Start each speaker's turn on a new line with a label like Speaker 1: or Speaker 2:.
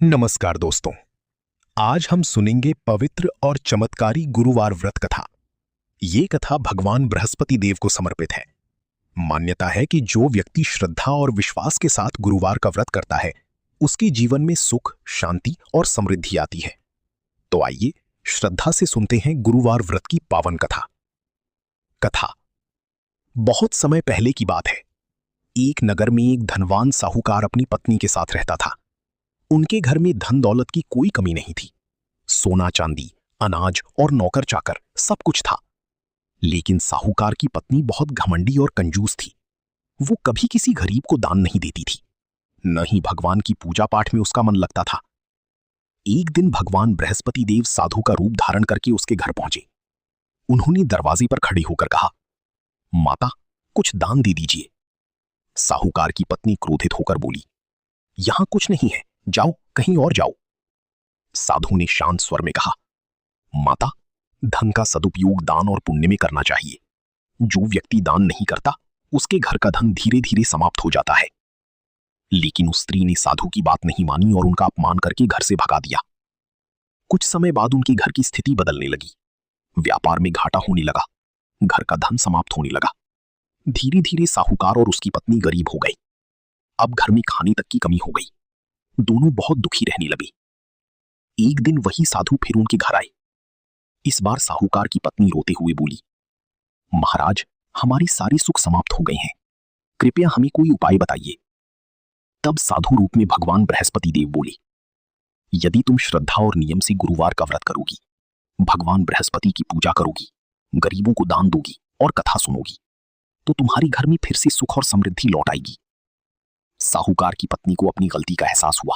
Speaker 1: नमस्कार दोस्तों। आज हम सुनेंगे पवित्र और चमत्कारी गुरुवार व्रत कथा। ये कथा भगवान बृहस्पति देव को समर्पित है। मान्यता है कि जो व्यक्ति श्रद्धा और विश्वास के साथ गुरुवार का व्रत करता है, उसके जीवन में सुख, शांति और समृद्धि आती है। तो आइए श्रद्धा से सुनते हैं गुरुवार व्रत की पावन कथा। कथा बहुत समय पहले की बात है। एक नगर में एक धनवान साहूकार अपनी पत्नी के साथ रहता था। उनके घर में धन दौलत की कोई कमी नहीं थी। सोना चांदी, अनाज और नौकर चाकर सब कुछ था। लेकिन साहूकार की पत्नी बहुत घमंडी और कंजूस थी। वो कभी किसी गरीब को दान नहीं देती थी, न ही भगवान की पूजा पाठ में उसका मन लगता था। एक दिन भगवान बृहस्पति देव साधु का रूप धारण करके उसके घर पहुंचे। उन्होंने दरवाजे पर खड़े होकर कहा, माता, कुछ दान दे दीजिए। साहूकार की पत्नी क्रोधित होकर बोली, यहां कुछ नहीं है, जाओ कहीं और जाओ। साधु ने शांत स्वर में कहा, माता, धन का सदुपयोग दान और पुण्य में करना चाहिए। जो व्यक्ति दान नहीं करता, उसके घर का धन धीरे धीरे समाप्त हो जाता है। लेकिन उस स्त्री ने साधु की बात नहीं मानी और उनका अपमान करके घर से भगा दिया। कुछ समय बाद उनके घर की स्थिति बदलने लगी। व्यापार में घाटा होने लगा, घर का धन समाप्त होने लगा। धीरे धीरे साहूकार और उसकी पत्नी गरीब हो गए। अब घर में खाने तक की कमी हो गई। दोनों बहुत दुखी रहने लगे। एक दिन वही साधु फिर उनके घर आए। इस बार साहूकार की पत्नी रोते हुए बोली, महाराज, हमारे सारे सुख समाप्त हो गए हैं, कृपया हमें कोई उपाय बताइए। तब साधु रूप में भगवान बृहस्पति देव बोले, यदि तुम श्रद्धा और नियम से गुरुवार का व्रत करोगी, भगवान बृहस्पति की पूजा करोगी, गरीबों को दान दोगी और कथा सुनोगी, तो तुम्हारे घर में फिर से सुख और समृद्धि लौट आएगी। साहूकार की पत्नी को अपनी गलती का एहसास हुआ।